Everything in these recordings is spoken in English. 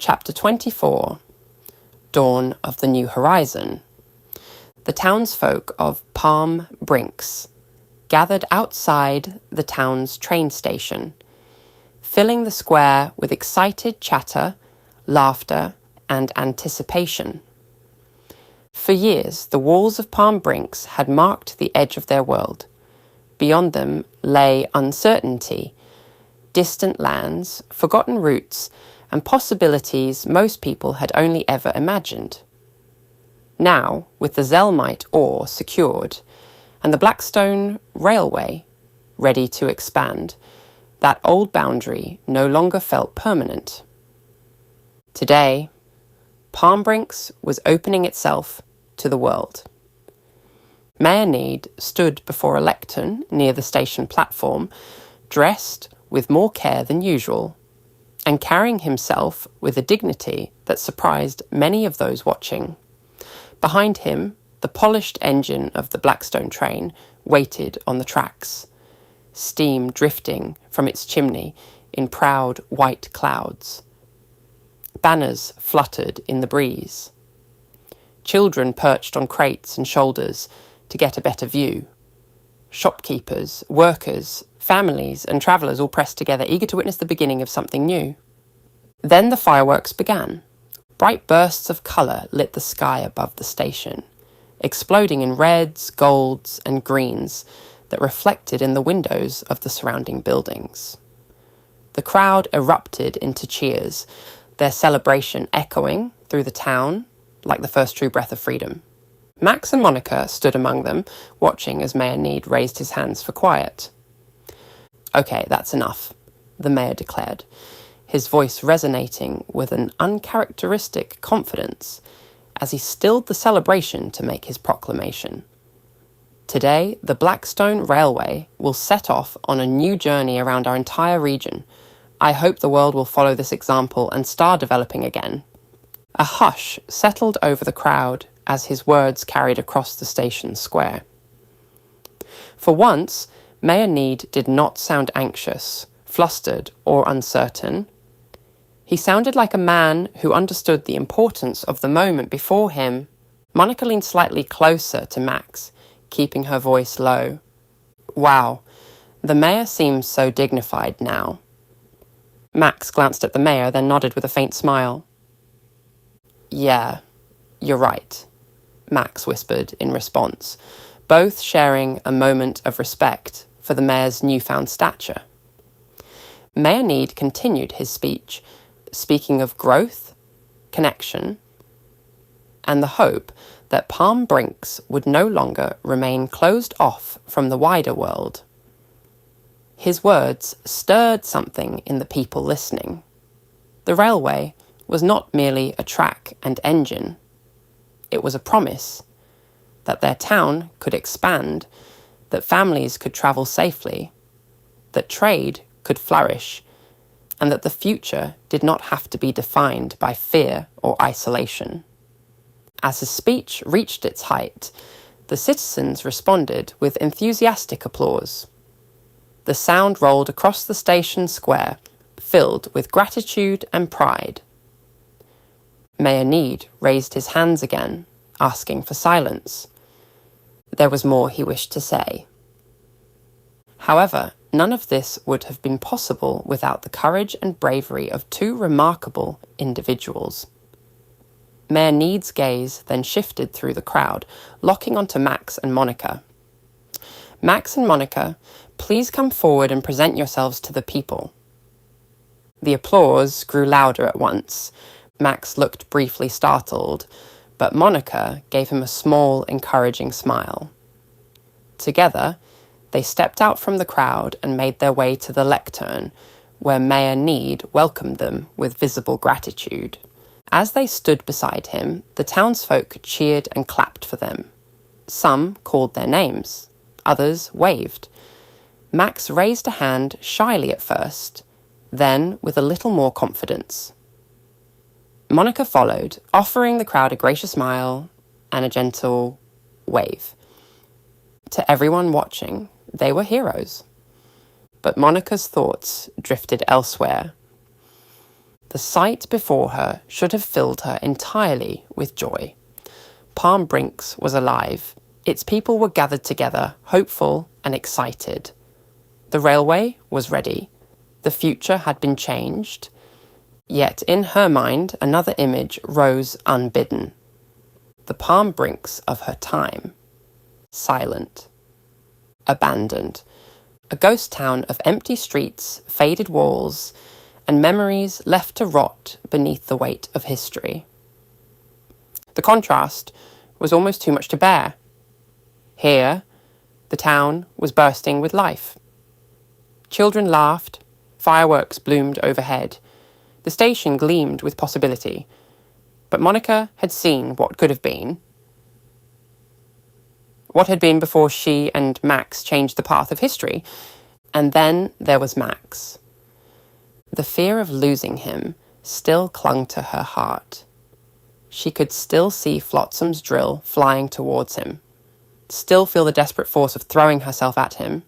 Chapter 24. Dawn of the New Horizon. The townsfolk of Palm Brinks gathered outside the town's train station, filling the square with excited chatter, laughter, and anticipation. For years, the walls of Palm Brinks had marked the edge of their world. Beyond them lay uncertainty, distant lands, forgotten routes, and possibilities most people had only ever imagined. Now, with the Zelmite ore secured, and the Blackstone Railway ready to expand, that old boundary no longer felt permanent. Today, Palm Brinks was opening itself to the world. Mayor Need stood before a lectern near the station platform, dressed with more care than usual, and carrying himself with a dignity that surprised many of those watching. Behind him, the polished engine of the Blackstone train waited on the tracks, steam drifting from its chimney in proud white clouds. Banners fluttered in the breeze. Children perched on crates and shoulders to get a better view. Shopkeepers, workers, families and travellers all pressed together, eager to witness the beginning of something new. Then the fireworks began. Bright bursts of colour lit the sky above the station, exploding in reds, golds and greens that reflected in the windows of the surrounding buildings. The crowd erupted into cheers, their celebration echoing through the town like the first true breath of freedom. Max and Monica stood among them, watching as Mayor Need raised his hands for quiet. "Okay, that's enough," the mayor declared, his voice resonating with an uncharacteristic confidence as he stilled the celebration to make his proclamation. Today, the Blackstone Railway will set off on a new journey around our entire region. I hope the world will follow this example and start developing again. A hush settled over the crowd as his words carried across the station square. For once, Mayor Need did not sound anxious, flustered, or uncertain. He sounded like a man who understood the importance of the moment before him. Monica leaned slightly closer to Max, keeping her voice low. Wow, the mayor seems so dignified now. Max glanced at the mayor, then nodded with a faint smile. "Yeah, you're right," Max whispered in response, both sharing a moment of respect for the mayor's newfound stature. Mayor Need continued his speech, speaking of growth, connection, and the hope that Palm Brinks would no longer remain closed off from the wider world. His words stirred something in the people listening. The railway was not merely a track and engine. It was a promise that their town could expand, that families could travel safely, that trade could flourish, and that the future did not have to be defined by fear or isolation. As his speech reached its height, the citizens responded with enthusiastic applause. The sound rolled across the station square, filled with gratitude and pride. Mayor Need raised his hands again, asking for silence. There was more he wished to say. However, none of this would have been possible without the courage and bravery of two remarkable individuals. Mayor Need's gaze then shifted through the crowd, locking onto Max and Monica. "Max and Monica, please come forward and present yourselves to the people." The applause grew louder at once. Max looked briefly startled, but Monica gave him a small, encouraging smile. Together, they stepped out from the crowd and made their way to the lectern, where Mayor Need welcomed them with visible gratitude. As they stood beside him, the townsfolk cheered and clapped for them. Some called their names, others waved. Max raised a hand shyly at first, then with a little more confidence. Monica followed, offering the crowd a gracious smile and a gentle wave. To everyone watching, they were heroes. But Monica's thoughts drifted elsewhere. The sight before her should have filled her entirely with joy. Palm Brinks was alive. Its people were gathered together, hopeful and excited. The railway was ready. The future had been changed. Yet in her mind, another image rose unbidden. The Palm Brinks of her time. Silent. Abandoned. A ghost town of empty streets, faded walls, and memories left to rot beneath the weight of history. The contrast was almost too much to bear. Here, the town was bursting with life. Children laughed, fireworks bloomed overhead. The station gleamed with possibility. But Monica had seen what could have been. What had been before she and Max changed the path of history. And then there was Max. The fear of losing him still clung to her heart. She could still see Flotsam's drill flying towards him, still feel the desperate force of throwing herself at him,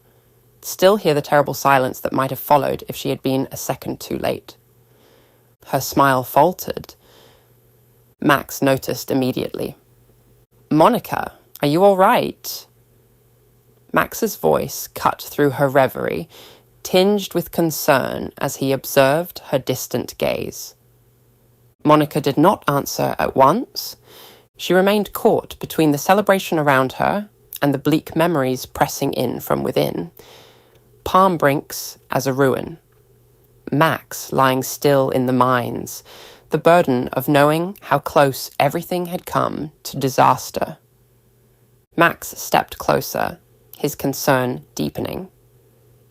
still hear the terrible silence that might have followed if she had been a second too late. Her smile faltered. Max noticed immediately. "Monica, are you all right?" Max's voice cut through her reverie, tinged with concern as he observed her distant gaze. Monica did not answer at once. She remained caught between the celebration around her and the bleak memories pressing in from within. Palm Brinks as a ruin. Max lying still in the mines, the burden of knowing how close everything had come to disaster. Max stepped closer, his concern deepening.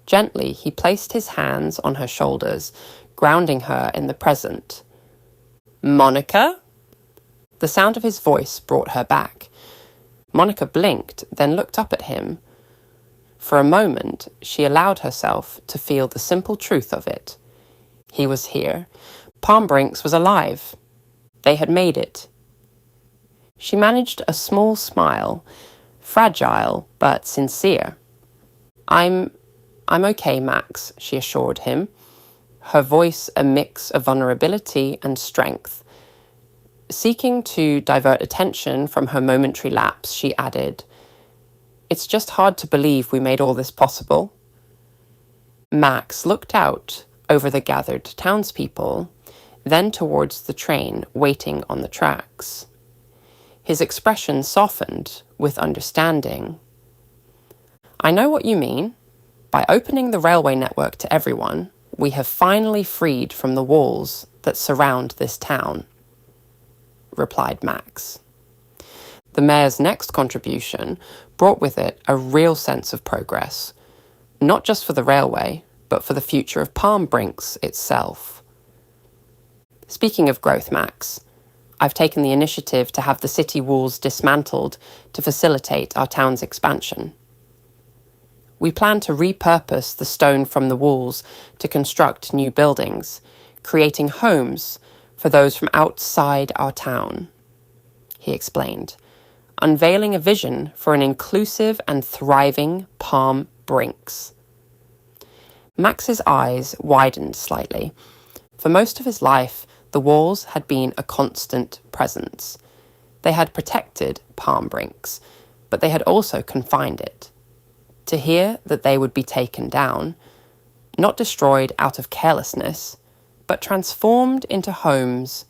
Gently, he placed his hands on her shoulders, grounding her in the present. "Monica?" The sound of his voice brought her back. Monica blinked, then looked up at him. For a moment, she allowed herself to feel the simple truth of it. He was here. Palm Brinks was alive. They had made it. She managed a small smile, fragile but sincere. I'm okay, Max," she assured him, her voice a mix of vulnerability and strength. Seeking to divert attention from her momentary lapse, she added, "It's just hard to believe we made all this possible." Max looked out over the gathered townspeople, then towards the train waiting on the tracks. His expression softened with understanding. "I know what you mean. By opening the railway network to everyone, we have finally freed from the walls that surround this town," replied Max. The mayor's next contribution brought with it a real sense of progress, not just for the railway, but for the future of Palm Brinks itself. "Speaking of growth, Max, I've taken the initiative to have the city walls dismantled to facilitate our town's expansion. We plan to repurpose the stone from the walls to construct new buildings, creating homes for those from outside our town," he explained, unveiling a vision for an inclusive and thriving Palm Brinks. Max's eyes widened slightly. For most of his life, the walls had been a constant presence. They had protected Palm Brinks, but they had also confined it. To hear that they would be taken down, not destroyed out of carelessness, but transformed into homes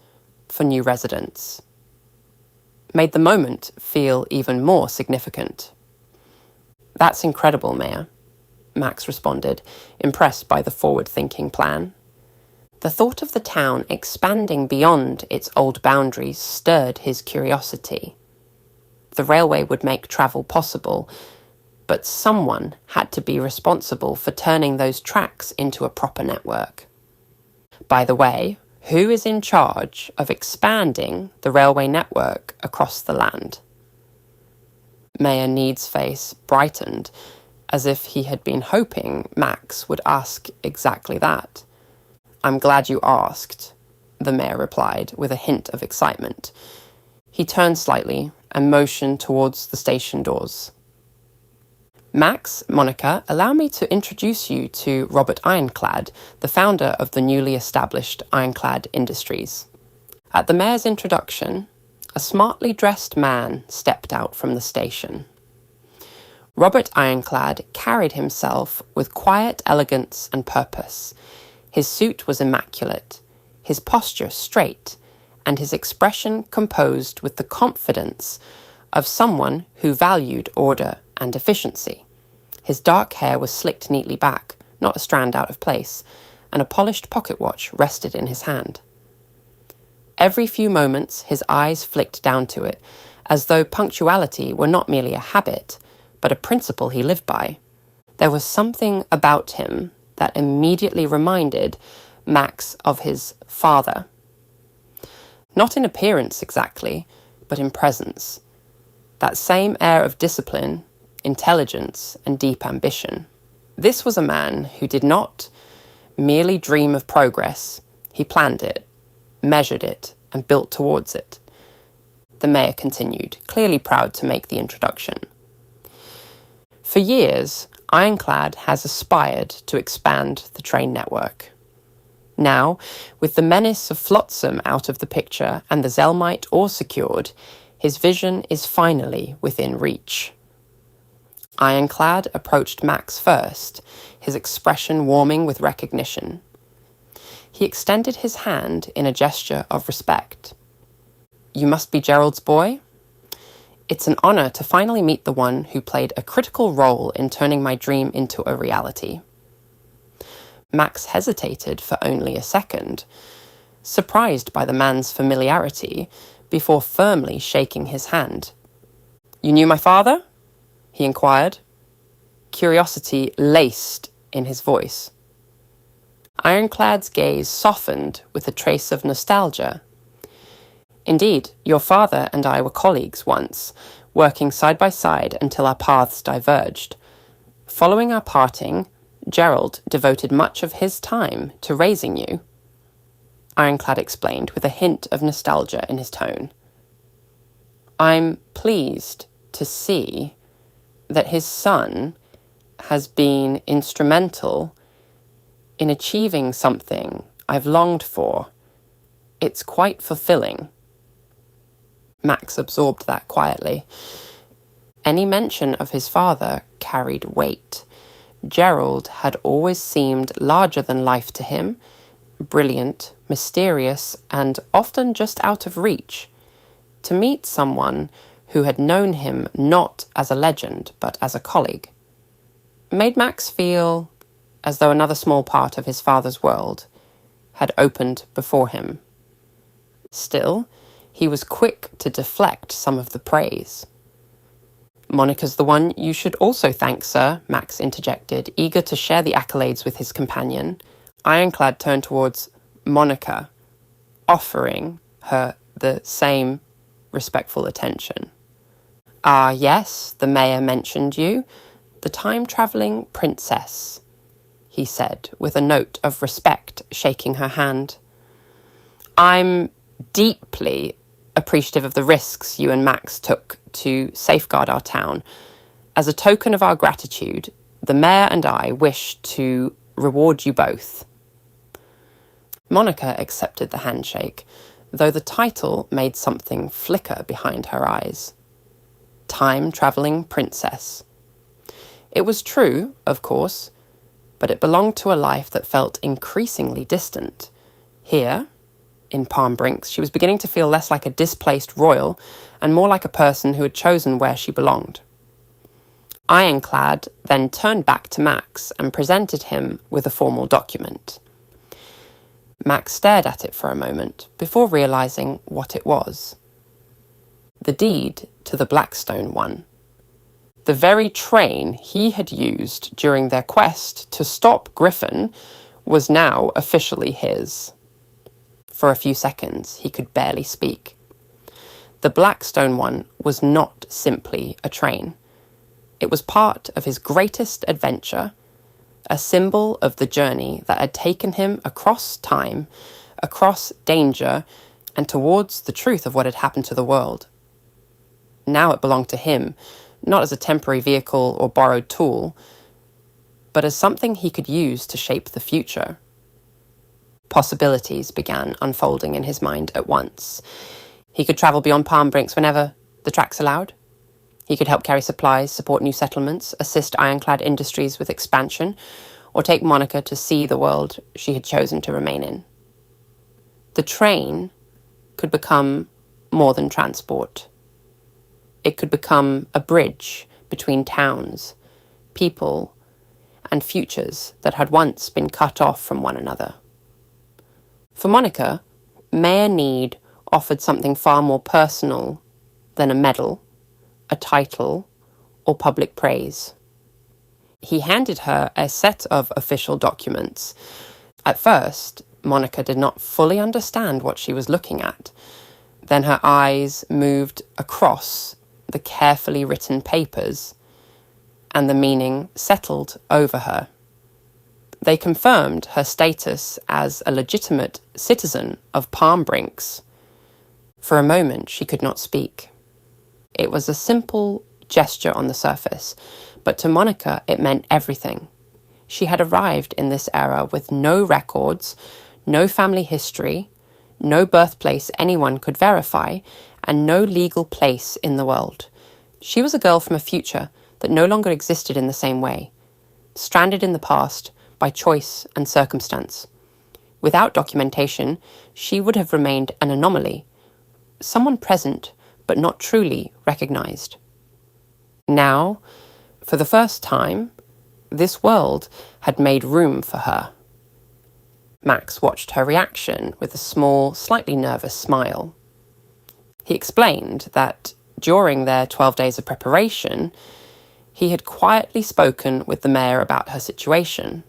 for new residents, made the moment feel even more significant. "That's incredible, Mayor," Max responded, impressed by the forward-thinking plan. The thought of the town expanding beyond its old boundaries stirred his curiosity. The railway would make travel possible, but someone had to be responsible for turning those tracks into a proper network. By the way, who is in charge of expanding the railway network across the land? Mayor Need's face brightened, as if he had been hoping Max would ask exactly that. "I'm glad you asked," the mayor replied with a hint of excitement. He turned slightly and motioned towards the station doors. Max, Monica, allow me to introduce you to Robert Ironclad, the founder of the newly established Ironclad Industries. At the mayor's introduction, a smartly dressed man stepped out from the station. Robert Ironclad carried himself with quiet elegance and purpose. His suit was immaculate, his posture straight, and his expression composed with the confidence of someone who valued order and efficiency. His dark hair was slicked neatly back, not a strand out of place, and a polished pocket watch rested in his hand. Every few moments his eyes flicked down to it, as though punctuality were not merely a habit, but a principle he lived by. There was something about him that immediately reminded Max of his father. Not in appearance exactly, but in presence. That same air of discipline, intelligence, and deep ambition. This was a man who did not merely dream of progress. He planned it, measured it, and built towards it. The mayor continued, clearly proud to make the introduction. For years, Ironclad has aspired to expand the train network. Now, with the menace of Flotsam out of the picture and the Zelmite ore secured, his vision is finally within reach. Ironclad approached Max first, his expression warming with recognition. He extended his hand in a gesture of respect. "You must be Gerald's boy? It's an honor to finally meet the one who played a critical role in turning my dream into a reality." Max hesitated for only a second, surprised by the man's familiarity, before firmly shaking his hand. "You knew my father?" he inquired, curiosity laced in his voice. Ironclad's gaze softened with a trace of nostalgia. "Indeed, your father and I were colleagues once, working side by side until our paths diverged. Following our parting, Gerald devoted much of his time to raising you," Ironclad explained with a hint of nostalgia in his tone. "I'm pleased to see that his son has been instrumental in achieving something I've longed for. It's quite fulfilling." Max absorbed that quietly. Any mention of his father carried weight. Gerald had always seemed larger than life to him, brilliant, mysterious, and often just out of reach. To meet someone who had known him not as a legend, but as a colleague, made Max feel as though another small part of his father's world had opened before him. Still, he was quick to deflect some of the praise. "Monica's the one you should also thank, sir," Max interjected, eager to share the accolades with his companion. Ironclad turned towards Monica, offering her the same respectful attention. "Ah, yes, the mayor mentioned you. The time-travelling princess," he said, with a note of respect, shaking her hand. "I'm deeply appreciative of the risks you and Max took to safeguard our town. As a token of our gratitude, the mayor and I wish to reward you both." Monica accepted the handshake, though the title made something flicker behind her eyes. Time-travelling princess. It was true, of course, but it belonged to a life that felt increasingly distant. Here, in Palm Brinks, she was beginning to feel less like a displaced royal and more like a person who had chosen where she belonged. Ironclad then turned back to Max and presented him with a formal document. Max stared at it for a moment before realizing what it was. The deed to the Blackstone one. The very train he had used during their quest to stop Griffin was now officially his. For a few seconds, he could barely speak. The Blackstone one was not simply a train. It was part of his greatest adventure, a symbol of the journey that had taken him across time, across danger, and towards the truth of what had happened to the world. Now it belonged to him, not as a temporary vehicle or borrowed tool, but as something he could use to shape the future. Possibilities began unfolding in his mind at once. He could travel beyond Palm Brinks whenever the tracks allowed. He could help carry supplies, support new settlements, assist ironclad industries with expansion, or take Monica to see the world she had chosen to remain in. The train could become more than transport. It could become a bridge between towns, people, and futures that had once been cut off from one another. For Monica, Mayor Need offered something far more personal than a medal, a title, or public praise. He handed her a set of official documents. At first, Monica did not fully understand what she was looking at. Then her eyes moved across the carefully written papers, and the meaning settled over her. They confirmed her status as a legitimate citizen of Palm Brinks. For a moment, she could not speak. It was a simple gesture on the surface, but to Monica it meant everything. She had arrived in this era with no records, no family history, no birthplace anyone could verify, and no legal place in the world. She was a girl from a future that no longer existed in the same way, stranded in the past by choice and circumstance. Without documentation, she would have remained an anomaly, someone present but not truly recognized. Now, for the first time, this world had made room for her. Max watched her reaction with a small, slightly nervous smile. He explained that during their 12 days of preparation, he had quietly spoken with the mayor about her situation.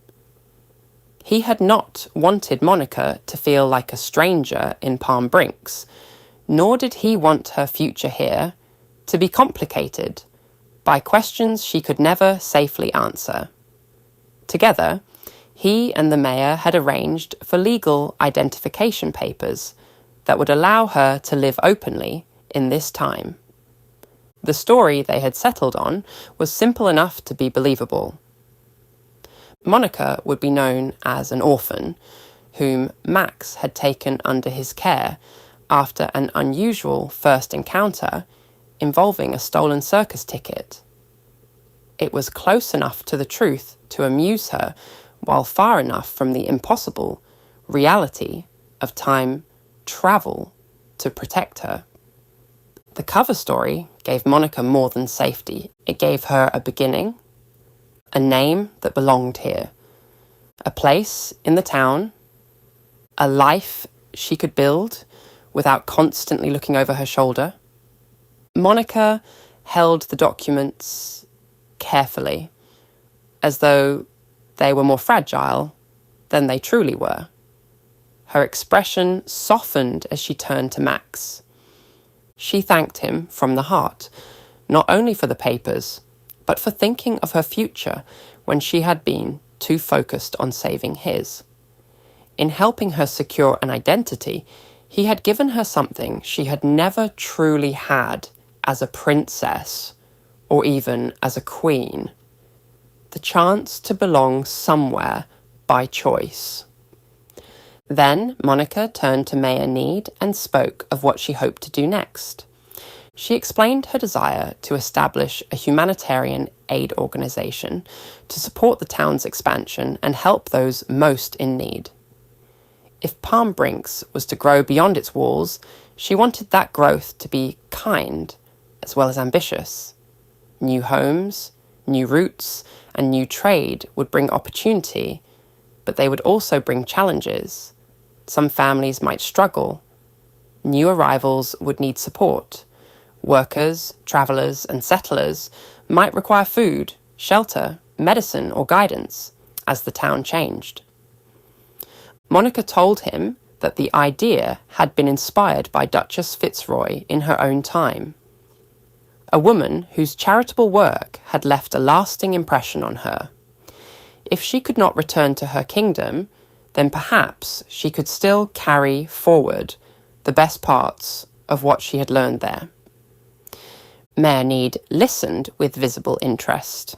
He had not wanted Monica to feel like a stranger in Palm Brinks, nor did he want her future here to be complicated by questions she could never safely answer. Together, he and the mayor had arranged for legal identification papers that would allow her to live openly in this time. The story they had settled on was simple enough to be believable. Monica would be known as an orphan, whom Max had taken under his care after an unusual first encounter involving a stolen circus ticket. It was close enough to the truth to amuse her, while far enough from the impossible reality of time travel to protect her. The cover story gave Monica more than safety. It gave her a beginning, a name that belonged here, a place in the town, a life she could build without constantly looking over her shoulder. Monica held the documents carefully, as though they were more fragile than they truly were. Her expression softened as she turned to Max. She thanked him from the heart, not only for the papers, but for thinking of her future when she had been too focused on saving his. In helping her secure an identity, he had given her something she had never truly had as a princess, or even as a queen: the chance to belong somewhere by choice. Then Monica turned to Mayor Need and spoke of what she hoped to do next. She explained her desire to establish a humanitarian aid organization to support the town's expansion and help those most in need. If Palm Brinks was to grow beyond its walls, she wanted that growth to be kind as well as ambitious. New homes, new routes, and new trade would bring opportunity, but they would also bring challenges. Some families might struggle. New arrivals would need support. Workers, travellers, and settlers might require food, shelter, medicine, or guidance as the town changed. Monica told him that the idea had been inspired by Duchess Fitzroy in her own time, a woman whose charitable work had left a lasting impression on her. If she could not return to her kingdom, then perhaps she could still carry forward the best parts of what she had learned there. Mayor Need listened with visible interest.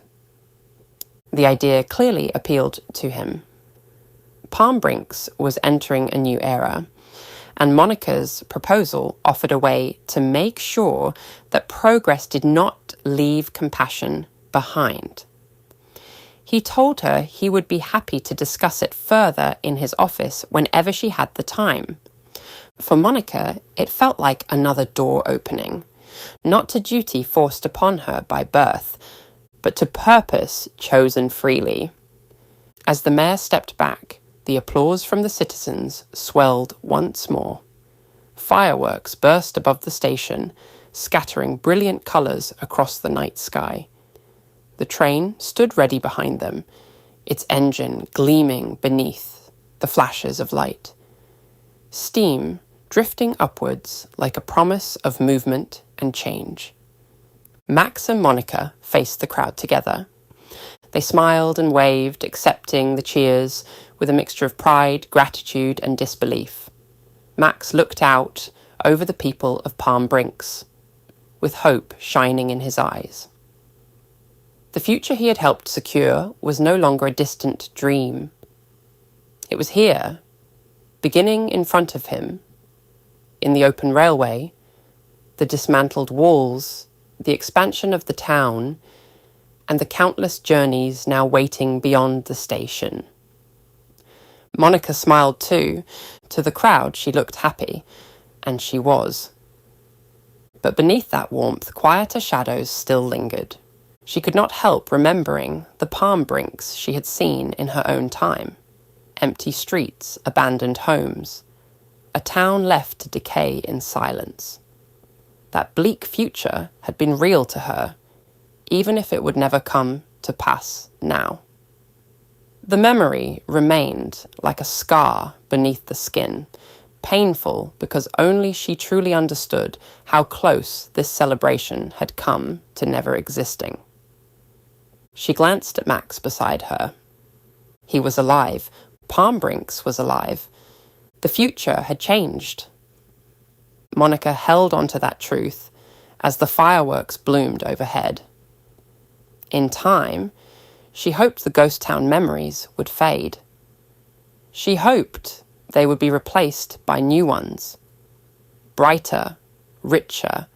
The idea clearly appealed to him. Palm Brinks was entering a new era, and Monica's proposal offered a way to make sure that progress did not leave compassion behind. He told her he would be happy to discuss it further in his office whenever she had the time. For Monica, it felt like another door opening, not to duty forced upon her by birth, but to purpose chosen freely. As the mayor stepped back, the applause from the citizens swelled once more. Fireworks burst above the station, scattering brilliant colours across the night sky. The train stood ready behind them, its engine gleaming beneath the flashes of light. Steam drifting upwards like a promise of movement and change. Max and Monica faced the crowd together. They smiled and waved, accepting the cheers with a mixture of pride, gratitude, and disbelief. Max looked out over the people of Palm Brinks, with hope shining in his eyes. The future he had helped secure was no longer a distant dream. It was here, beginning in front of him, in the open railway, the dismantled walls, the expansion of the town, and the countless journeys now waiting beyond the station. Monica smiled too. To the crowd, she looked happy, and she was. But beneath that warmth, quieter shadows still lingered. She could not help remembering the Palm Brinks she had seen in her own time. Empty streets, abandoned homes, a town left to decay in silence. That bleak future had been real to her, even if it would never come to pass now. The memory remained like a scar beneath the skin, painful because only she truly understood how close this celebration had come to never existing. She glanced at Max beside her. He was alive. Palm Brinks was alive. The future had changed. Monica held onto that truth as the fireworks bloomed overhead. In time, she hoped the ghost town memories would fade. She hoped they would be replaced by new ones, brighter, richer,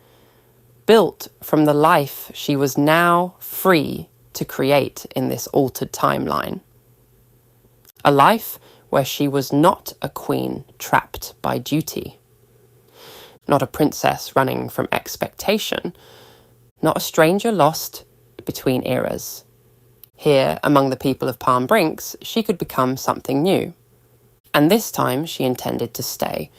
built from the life she was now free to create in this altered timeline. A life where she was not a queen trapped by duty, not a princess running from expectation, not a stranger lost between eras. Here, among the people of Palm Brinks, she could become something new. And this time she intended to stay.